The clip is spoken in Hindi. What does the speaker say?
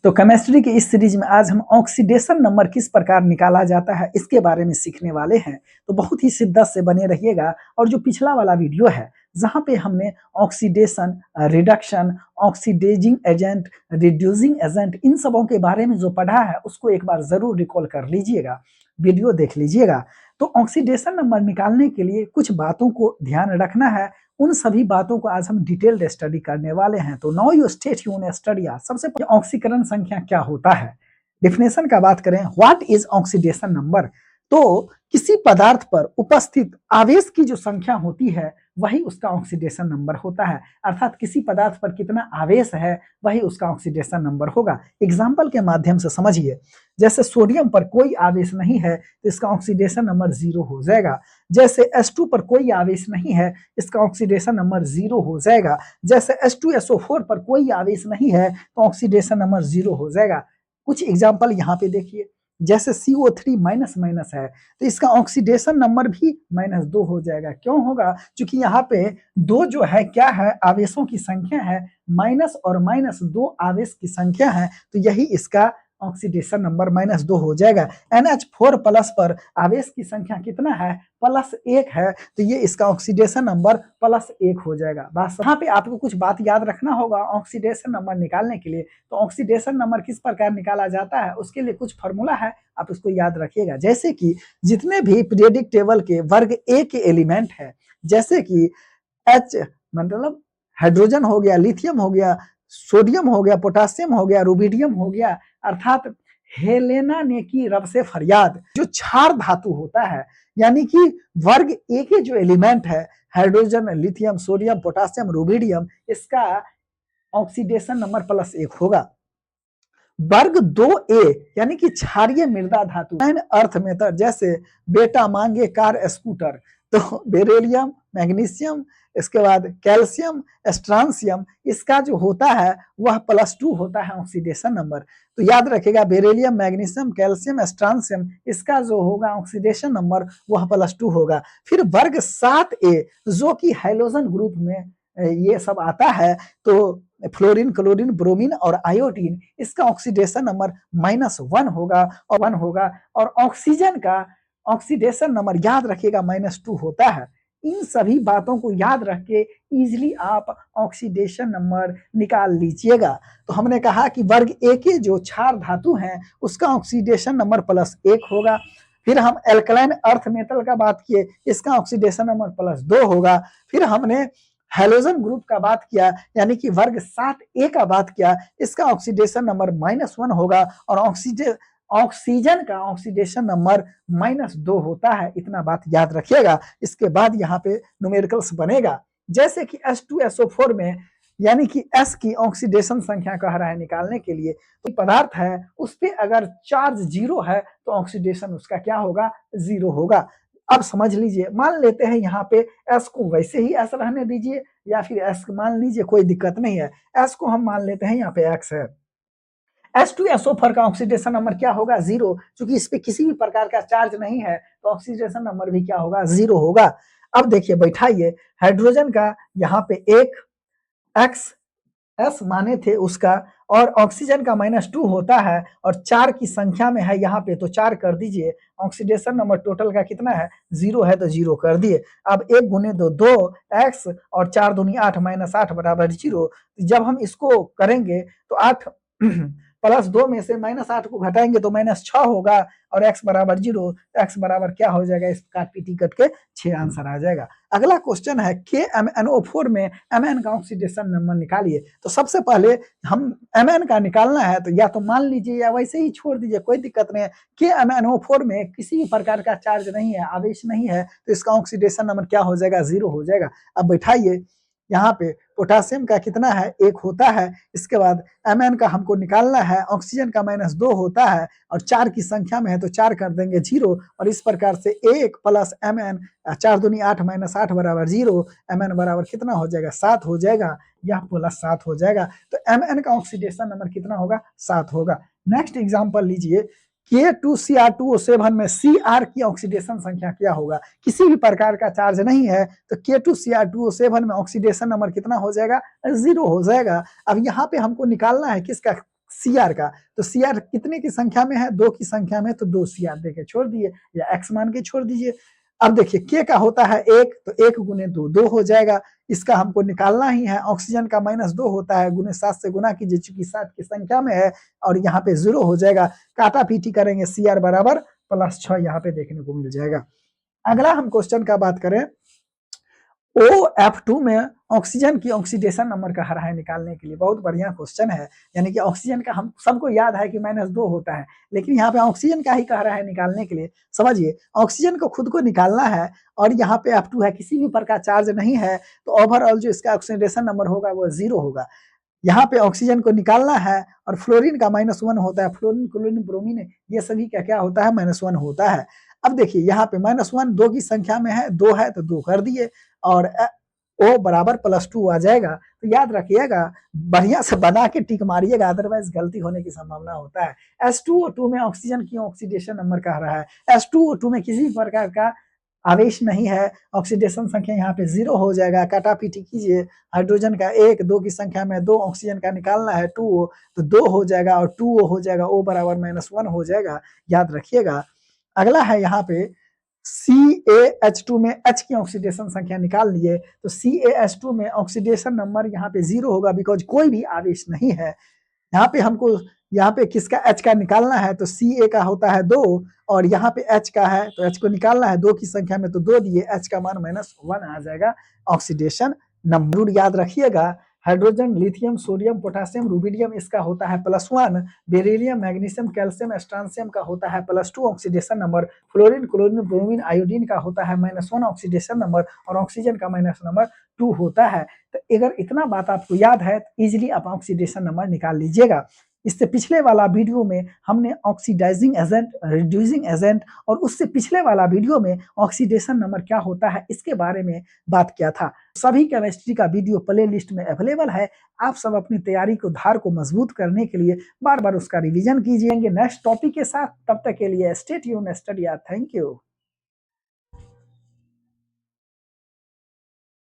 तो केमिस्ट्री की इस सीरीज में आज हम ऑक्सीडेशन नंबर किस प्रकार निकाला जाता है इसके बारे में सीखने वाले हैं। तो बहुत ही शिद्दत से बने रहिएगा। और जो पिछला वाला वीडियो है जहां पे हमने oxidation, reduction, oxidising agent, reducing agent इन सबों के बारे में जो पढ़ा है उसको एक बार जरूर रिकॉल कर लीजिएगा, वीडियो देख लीजिएगा। तो ऑक्सीडेशन नंबर निकालने के लिए कुछ बातों को ध्यान रखना है। उन सभी बातों को आज हम डिटेल्ड स्टडी करने वाले हैं। तो now you stay tuned study. सबसे पहले ऑक्सीकरण संख्या क्या होता है, डिफिनेशन का बात करें, व्हाट इज ऑक्सीडेशन नंबर। तो किसी पदार्थ पर उपस्थित आवेश की जो संख्या होती है वही उसका ऑक्सीडेशन नंबर होता है। अर्थात किसी पदार्थ पर कितना आवेश है वही उसका ऑक्सीडेशन नंबर होगा। एग्जाम्पल के माध्यम से समझिए, जैसे सोडियम पर कोई आवेश नहीं है तो इसका ऑक्सीडेशन नंबर 0 हो जाएगा। जैसे H2 पर कोई आवेश नहीं है इसका ऑक्सीडेशन नंबर 0 हो जाएगा। जैसे H2SO4 पर कोई आवेश नहीं है तो ऑक्सीडेशन नंबर 0 हो जाएगा। कुछ एग्जाम्पल यहाँ पे देखिए, जैसे CO3 माइनस माइनस है तो इसका ऑक्सीडेशन नंबर भी -2 हो जाएगा। क्यों होगा? क्योंकि यहाँ पे दो जो है क्या है, आवेशों की संख्या है, माइनस और माइनस दो आवेश की संख्या है, तो यही इसका ऑक्सीडेशन नंबर -2 हो जाएगा। NH4 प्लस पर आवेश की संख्या कितना है? +1 है, तो ये इसका ऑक्सीडेशन नंबर +1 हो जाएगा। बस यहाँ पे आपको कुछ बात याद रखना होगा ऑक्सीडेशन नंबर निकालने के लिए। तो ऑक्सीडेशन नंबर किस प्रकार निकाला जाता है उसके लिए कुछ फॉर्मूला है, आप उसको याद रखिएगा। जैसे कि जितने भी पीरियोडिक टेबल के वर्ग ए के एलिमेंट है, जैसे कि H मतलब हाइड्रोजन हो गया, लिथियम हो गया, सोडियम हो गया, पोटासियम हो गया, रुबिडियम हो गया, अर्थात हेलेना ने की रब से फरियाद, जो क्षार धातु होता है, यानी कि वर्ग ए के जो एलिमेंट है, hydrogen, lithium, sodium, potassium, rubidium, इसका ऑक्सीडेशन नंबर +1 होगा। वर्ग 2A यानी कि क्षारीय मृदा धातु, अर्थ मेथड, जैसे बेटा मांगे कार स्कूटर, तो बेरिलियम, मैग्नीशियम, इसके बाद कैल्शियम, स्ट्रांसियम, इसका जो होता है वह +2 होता है ऑक्सीडेशन नंबर। तो याद रखिएगा, बेरिलियम, मैग्नीशियम, कैल्शियम, स्ट्रांसियम, इसका जो होगा ऑक्सीडेशन नंबर वह +2 होगा। फिर वर्ग 7A जो कि हैलोजन ग्रुप में ये सब आता है, तो फ्लोरीन, क्लोरीन, ब्रोमीन और आयोडीन, इसका ऑक्सीडेशन नंबर -1 होगा। और ऑक्सीजन का ऑक्सीडेशन नंबर याद रखिएगा -2 होता है। इन सभी बातों को याद रख के इजिली आप ऑक्सीडेशन नंबर निकाल लीजिएगा। तो हमने कहा कि वर्ग ए के जो क्षार धातु हैं उसका ऑक्सीडेशन नंबर +1 होगा। फिर हम एल्कलाइन अर्थ मेटल का बात किए, इसका ऑक्सीडेशन नंबर +2 होगा। फिर हमने हैलोजन ग्रुप का बात किया, यानी कि वर्ग 7A का बात किया, इसका ऑक्सीडेशन नंबर -1 होगा। और ऑक्सीजन का ऑक्सीडेशन नंबर -2 होता है। इतना बात याद रखिएगा। इसके बाद यहाँ पे न्यूमेरिकल्स बनेगा, जैसे कि H2SO4 में, यानी कि S की ऑक्सीडेशन संख्या कह रहा है निकालने के लिए, तो पदार्थ है उस पे अगर चार्ज 0 है तो ऑक्सीडेशन उसका क्या होगा? 0 होगा। अब समझ लीजिए, मान लेते हैं यहाँ पे S को वैसे ही S रहने दीजिए, या फिर S मान लीजिए, कोई दिक्कत नहीं है। S को हम मान लेते हैं यहाँ पे X है। H2SO4 का ऑक्सीडेशन नंबर क्या होगा? 0, क्योंकि इस पे किसी भी प्रकार का चार्ज नहीं है, तो ऑक्सीडेशन नंबर भी क्या होगा? 0 होगा। अब देखिए, बैठाइए, हाइड्रोजन का यहाँ पे 1 X S माने थे उसका, और ऑक्सीजन का -2 होता है, और 4 की संख्या में है यहाँ पे, तो 4 कर दीजिए। ऑक्सीडेशन नंबर टोटल का कितना है? 0 है, तो 0 कर दिए। अब 1 गुने 2 2 x और 4 दूनी 8 -8 बराबर 0। जब हम इसको करेंगे तो 8 +2 में से -8 को घटाएंगे तो -6 होगा, और x बराबर 0, x बराबर क्या हो जाएगा? इस काट पीटी कट के 6 आंसर आ जाएगा। अगला क्वेश्चन है, KMnO4 में Mn का ऑक्सीडेशन नंबर निकालिए। तो सबसे पहले हम Mn का निकालना है, तो या तो मान लीजिए या वैसे ही छोड़ दीजिए, कोई दिक्कत नहीं है। KMnO4 में किसी भी प्रकार का चार्ज नहीं है, आवेश नहीं है, तो इसका ऑक्सीडेशन नंबर क्या हो जाएगा? 0 हो जाएगा। अब बैठाइए, यहाँ पे पोटासियम का कितना है? 1 होता है। इसके बाद Mn का हमको निकालना है, ऑक्सीजन का -2 होता है, और 4 की संख्या में है तो 4 कर देंगे 0, और इस प्रकार से 1 + Mn, 4 दूनी 8 -8 बराबर 0, Mn बराबर कितना हो जाएगा? 7 हो जाएगा, यह +7 हो जाएगा। तो Mn का ऑक्सीडेशन नंबर कितना होगा? 7 होगा। नेक्स्ट एग्जाम्पल लीजिए, K2Cr2O7 में Cr की ऑक्सीडेशन संख्या क्या होगा? किसी भी प्रकार का चार्ज नहीं है, तो K2Cr2O7 में ऑक्सीडेशन नंबर कितना हो जाएगा? 0 हो जाएगा। अब यहाँ पे हमको निकालना है किसका? Cr का, तो Cr कितने की संख्या में है? 2 की संख्या में, तो 2 Cr देके छोड़ दिए या x मान के छोड़ दीजिए। अब देखिए K का होता है 1, तो 1 गुने 2 2 हो जाएगा, इसका हमको निकालना ही है। ऑक्सीजन का -2 होता है, गुने 7 से गुना कीजिए, चूंकि 7 की संख्या में है और यहाँ पे 0 हो जाएगा, काटा पीटी करेंगे Cr बराबर +6 यहाँ पे देखने को मिल जाएगा। अगला हम क्वेश्चन का बात करें, OF2 में ऑक्सीजन की ऑक्सीडेशन नंबर कह रहा है निकालने के लिए। बहुत बढ़िया क्वेश्चन है, यानी कि ऑक्सीजन का हम सबको याद है कि -2 होता है, लेकिन यहाँ पे ऑक्सीजन का ही कह रहा है निकालने के लिए। समझिए, ऑक्सीजन को खुद को निकालना है और यहाँ पे F2 है, किसी भी प्रकार चार्ज नहीं है, तो ओवरऑल जो इसका ऑक्सीडेशन नंबर होगा वो 0 होगा। यहाँ पे ऑक्सीजन को निकालना है और फ्लोरीन का -1 होता है, फ्लोरीन, क्लोरीन, ब्रोमीन ये सभी का क्या होता है? -1 होता है। अब देखिए यहाँ पे -1 2 की संख्या में है, 2 है तो 2 कर दिए और O बराबर +2 आ जाएगा। तो याद रखिएगा, बढ़िया से बना के टिक मारिएगा, अदरवाइज गलती होने की संभावना होता है। H2O2 में ऑक्सीजन की ऑक्सीडेशन नंबर कह रहा है। H2O2 में किसी भी प्रकार का आवेश नहीं है, ऑक्सीडेशन संख्या यहाँ पे 0 हो जाएगा, काटा-पीटी कीजिए, हाइड्रोजन का 1, 2 की संख्या में 2, ऑक्सीजन का निकालना है 2O, तो 2 हो जाएगा और 2O हो जाएगा, O बराबर -1 हो जाएगा, याद रखिएगा। अगला है यहाँ पे CaH2 में H की ऑक्सीडेशन संख्या निकाल लिए, तो CaH2 में ऑक्सीडेशन नंबर यहाँ पे 0 होगा, बिकॉज कोई भी आवेश नहीं है। यहाँ पे हमको यहाँ पे किसका H का निकालना है, तो Ca का होता है 2 और यहाँ पे H का है, तो H को निकालना है 2 की संख्या में, तो 2 दिए, H का मान -1 आ जाएगा ऑक्सीडेशन नंबर। याद रखिएगा, hydrogen, lithium, sodium, potassium, rubidium इसका होता है +1, बेरिलियम, मैग्नीशियम, कैल्शियम, स्ट्रांसियम का होता है +2 oxidation number, fluorine, chlorine, bromine, iodine का होता है -1 ऑक्सीडेशन नंबर और ऑक्सीजन का नंबर 2 होता है। तो अगर इतना बात आपको याद है तो इजीली आप ऑक्सीडेशन नंबर निकाल लीजिएगा। इससे पिछले वाला वीडियो में हमने ऑक्सीडाइजिंग एजेंट, रिड्यूसिंग एजेंट और उससे पिछले वाला वीडियो में ऑक्सीडेशन नंबर क्या होता है इसके बारे में बात किया था। सभी केमिस्ट्री का वीडियो प्ले लिस्ट में अवेलेबल है। आप सब अपनी तैयारी को, धार को मजबूत करने के लिए बार बार उसका रिवीजन कीजिएंगे नेक्स्ट टॉपिक के साथ। तब तक के लिए stay tuned, study hard. Thank you.